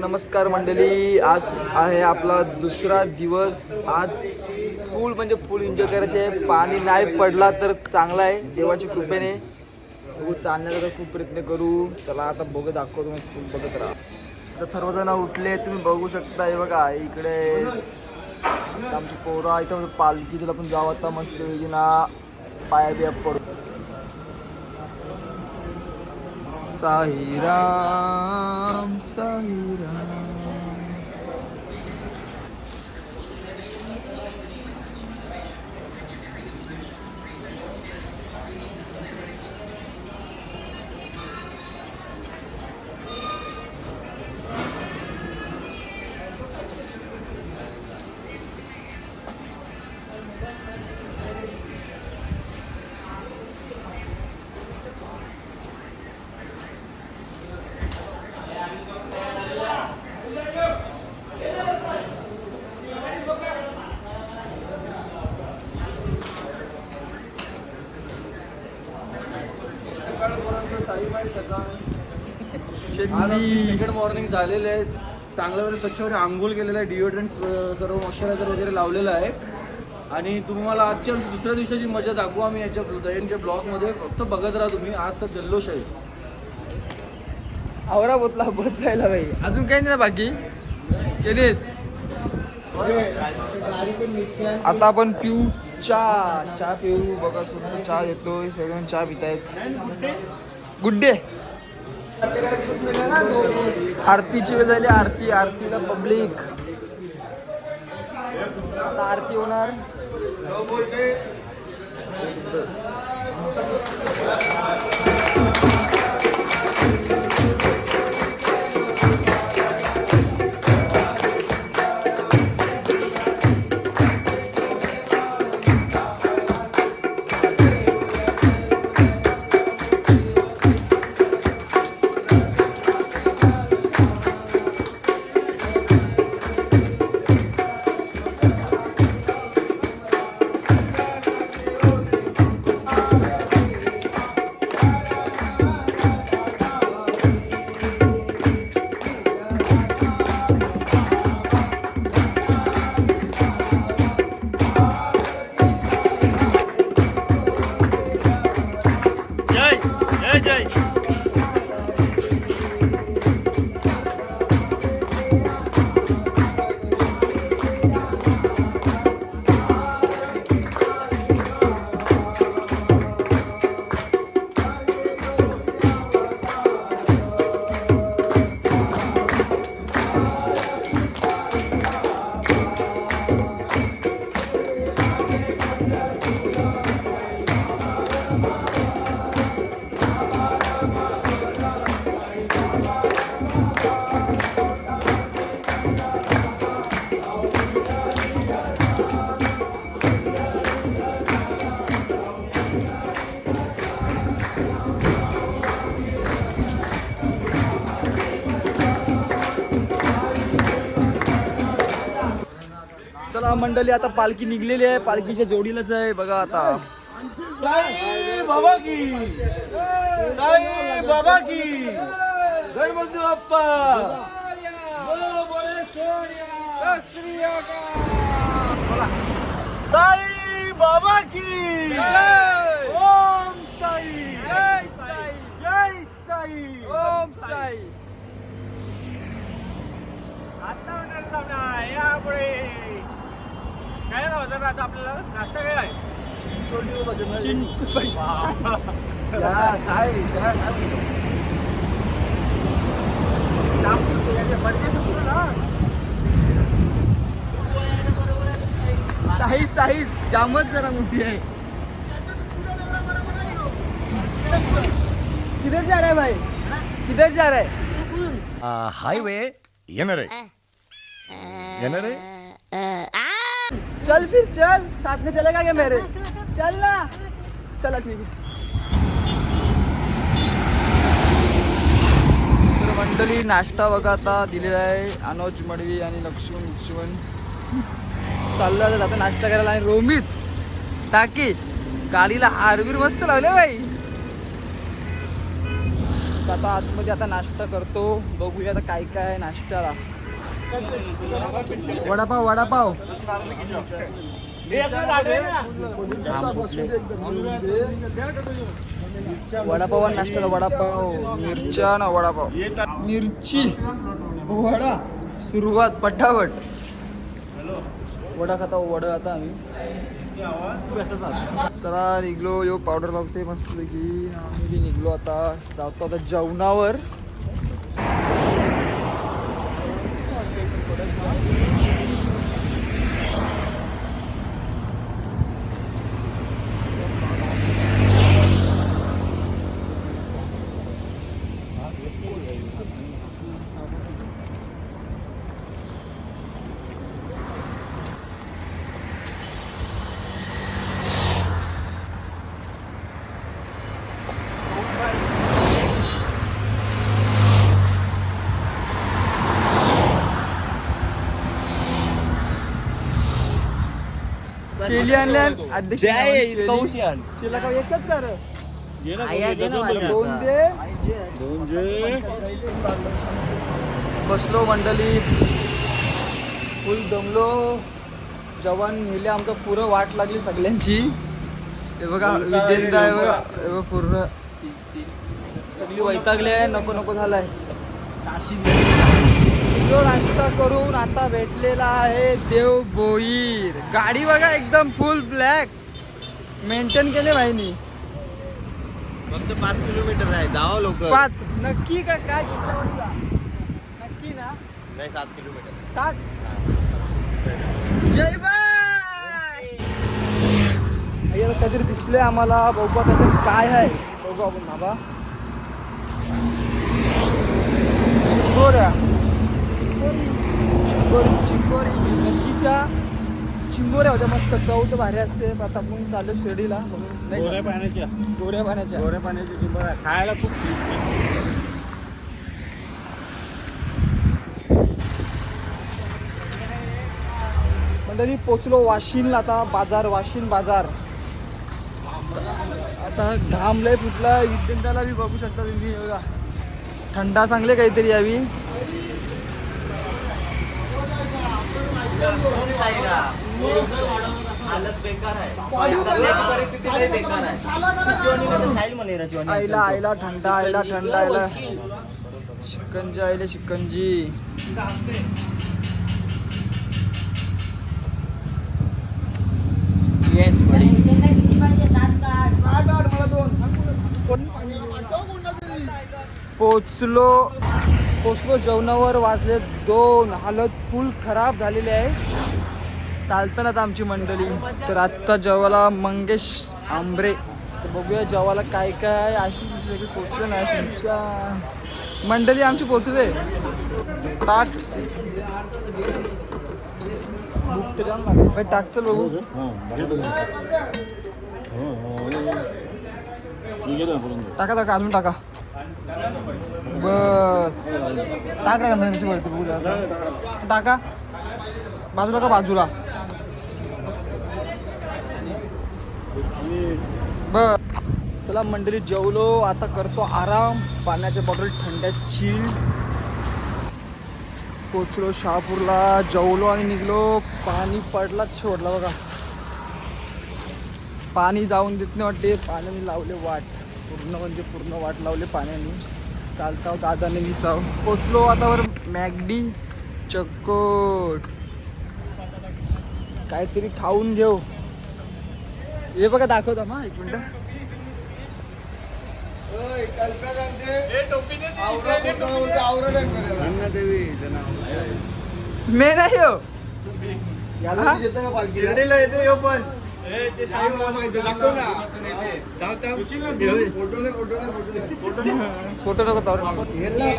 नमस्कार मंडळी, आज आहे आपला दुसरा दिवस. आज फुल म्हणजे फुल एन्जॉय करायचे आहे. पाणी नाही पडला तर चांगला आहे, देवाच्या कृपेने. बघू, चालण्याचा तर खूप प्रयत्न करू. चला आता बघू, दाखवतो मग, फुल बघत राहा. आता सर्वजण उठले, तुम्ही बघू शकता. हे बघा इकडे आमची पोरा इथं पालखी, तुला पण जाऊ आता मस्त वेगळी ना, पाया बिया पडू. साईराम साईराम. सेकंड मॉर्निंग झालेलं आहे. चांगल्या वेळेस स्वच्छ वगैरे आंघोळ केलेलं आहे, डिओड्रंट सर्व मॉइश्चरायझर वगैरे लावलेलं आहे. आणि तुम्हाला आजच्या दुसऱ्या दिवसाची मजा दाखवू आम्ही याच्या दयनच्या ब्लॉगमध्ये. फक्त बघत राहा तुम्ही. आज तर जल्लोष आहे. आवरा बोतला बोत जायला भाई. अजून काही नाही बाकी केलेत. आता आपण पिऊ चहा पिऊ. बघा सोबत चहा देतोय, सगळ्यांना चहा पितायत. Good day. आरतीची वेळ झाली. आरतीला पब्लिक. आता आरती होणार. चला मंडळी, आता पालखी निघलेली आहे. पालखीच्या जोडीलाच आहे बघा. आता साई बाबा की, साई बाबा की, गणपती बाप्पा, बोलो बोले सोनिया, साई बाबा की, ओम साई, जय साई, जय साई, ओम साई. आता यापुढे काय ना आता आपल्याला नाश्ता काय आहे? चिंच पैसा. साईज जामच जरा मोठी आहे. किधर जा रहा है भाई? किधर जा रहा है? हाईवे येणारे येणारे. चल फिर चल, साथ में चलेगा क्या मेरे? चल ना. चला ठीक आहे. तर मंडळी, नाश्ता बघा आता दिलेला आहे. अनुज मडवी आणि लक्ष्मण चाललं आता नाश्ता करायला. आणि रोमित टाकी गाडीला हारबीर मस्त लावले बाई. तर आता आतमध्ये आता नाश्ता करतो, बघूया आता काय काय आहे नाश्त्याला. वडापाव वडापाव वडापाव नाश्त्याला वडापाव, मिरच्या ना वडापाव, मिरची वडा, सुरुवात पटापट. वडा खाता वडा आता आम्ही. चला निघलो, यो पावडर लावते मस्त की. आम्ही निघलो आता, जातो आता जेवणावर. चेली आणल्या अध्यक्ष चेला का एकच कर दोन दे. बसलो मंडळी, फुल दमलो. जवान नेले आमचं पुरं वाट लागली सगळ्यांची. हे बघा विजेंद्र आहे बघा, हे बघा पूर्ण सगळी वैतागली आहे, नको नको झालाय. नाश्ता करून आता भेटलेला आहे देव बोईर. गाडी बघा एकदम फुल ब्लॅक मेंटेन केले भाईनी. फक्त 5 किलोमीटर आहे, जावा लोक. 5 नक्की का काय चित्रपटला नक्की ना? नाही 7 किलोमीटर. 7. जय बाय. कधी दिसले आम्हाला, बघू त्याच्यात काय आहे बघू आपण. बाबा गोऱ्या नक्कीच्या चिंबोऱ्या होत्या मस्त, चव तर भारी असते. आता आपण चालू शिर्डीला म्हणून गोऱ्या पाण्याच्या चिंबोऱ्या खायला खूप. मंडळी पोचलो वाशिनला. आता बाजार, वाशिन बाजार. आता घाम लय फुटला. विद्यार्थ्याला बी बघू शकता तुम्ही बघा, थंडा चांगले काहीतरी यावी. आईला आईला थंडा, आईला थंडा, आईला शिकंजी, आईला शिकंजी. येस पोचलो जेवणावर. वाजले 2. हालत फुल खराब झालेली आहे. चालतं ना आता आमची मंडळी. तर आत्ता जेवायला मंगेश आंबरे. तर बघूया जेवायला काय काय आहे. अशी पोचले नाही तुमच्या मंडळी आमची पोचले. टाक बुक तर जाम लागेल टाक. चल बघू. टाका टाका अजून टाका. बस टाक रे वरती बघू. टाका बाजूला का बाजूला. बस चला मंडळी जेवलो, आता करतो आराम. पाण्याच्या बॉटल थंड्या चिल. पोचलो शहापूरला, जेवलो आणि निघलो. पाणी पडलाच सोडला बघा. पाणी जाऊन देत नाही वाटते. पाण्याने लावले वाट, पूर्ण म्हणजे पूर्ण वाट लावले पाण्याने. चालता दादाने मी चाव. पोचलो आता वर मॅगडी चक्कोट. काहीतरी खाऊन घेऊ. हे बघा दाखवता मा 1 मिनिट. मे नाही हो फोटो नको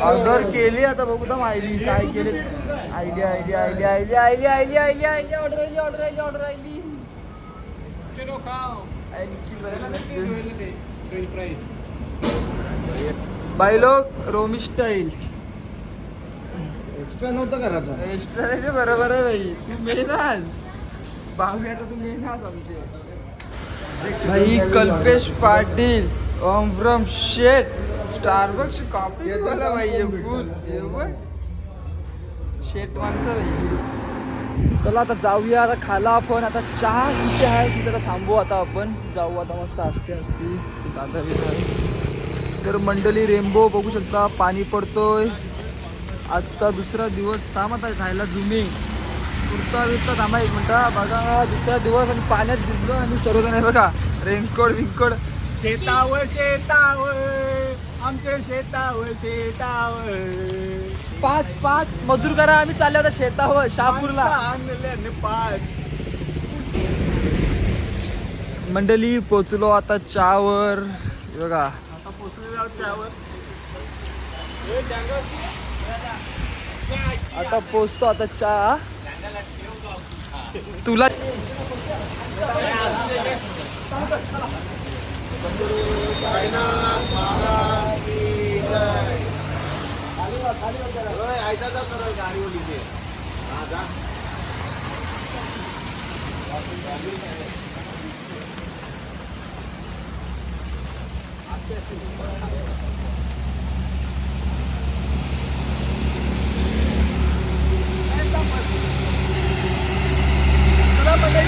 ऑर्डर केली. आता बघू तर आयली काय केले. आयली आयली आयली आयली आयली आयली आयली आयली ऑर्डर आयली ऑर्डर आयली ऑर्डर आयली. बाय लोक रोमी स्टाईल. एक्स्ट्रा नव्हतं करायचा. एक्स्ट्रा नाही बरोबर आहे भाई. तू मेनास भावी, आता तू मेनास आमचे भाई. कल्पेश पाटील, ओम फ्रॉम शेट स्टारबक्स कॉफी वाला पाहिजे फुल शेट माणसं पाहिजे. चला आता जाऊया. आता खाला आपण. आता चहा किती आहे तिथे आता थांबू. आता आपण जाऊ. आता मस्त असते दादा बिदा. तर मंडळी रेनबो बघू शकता. पाणी पडतोय. आजचा दुसरा दिवस. थांब आता खायला झुमिंग कुर्ता थांबा 1 मिनिट. बघा दुसरा दिवस आणि पाण्यात भिजलो आणि सर्वजण आहे बघा. रेनकोट विंकोट. शेतावर आमच्या शेतावर 5 मजूर करा. आम्ही चाललो होता शेतावर शहापूरला. मंडळी पोचलो आता चहावर. बघा आता पोचलेलो आहोत त्यावर. आता पोचतो आता चहा तुला.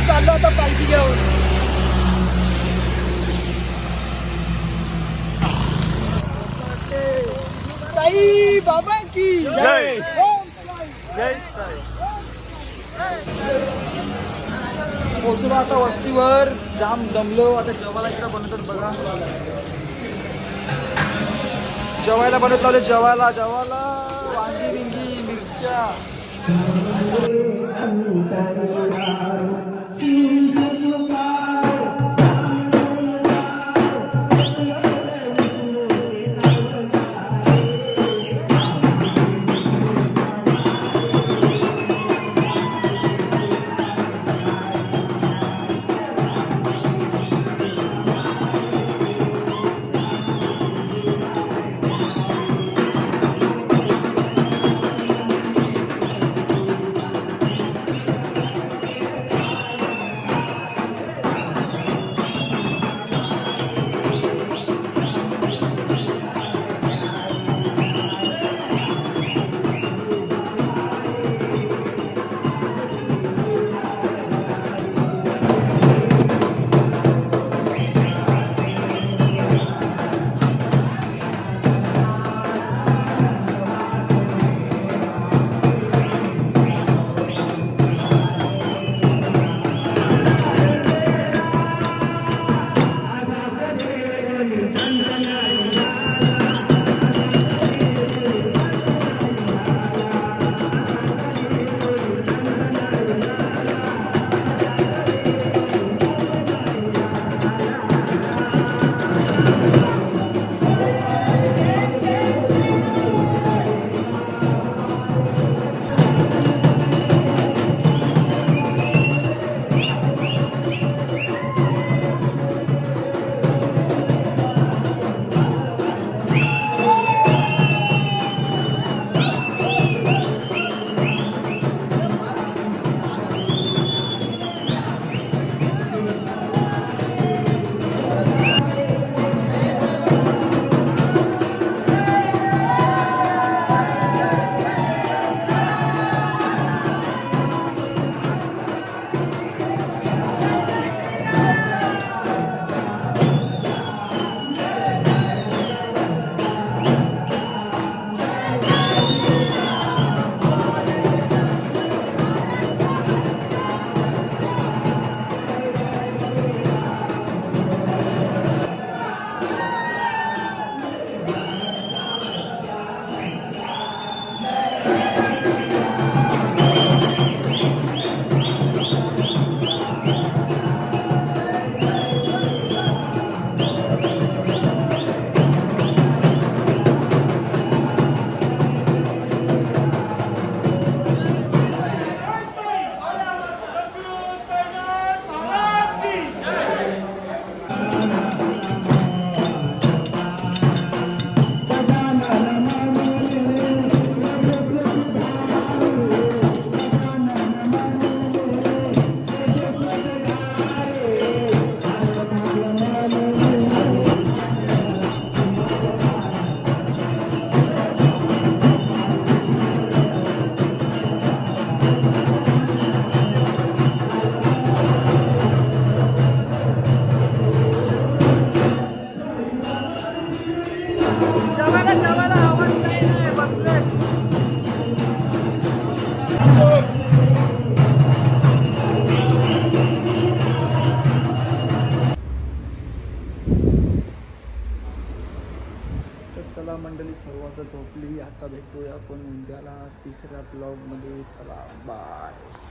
चाललो आता पालखी घेऊन. साई बाबा की जय. जय साई. पोचलो आता वस्तीवर. जाम दमलो. आता जेवायला इकडे बनवतात बघा. जेवायला बनवत लावले. जेवायला वांगी बिंगी मिरच्या. चला मंडळी, सर्व आता झोपली. आता भेटूया आपण उद्याला तिसऱ्या ब्लॉगमध्ये. चला बाय.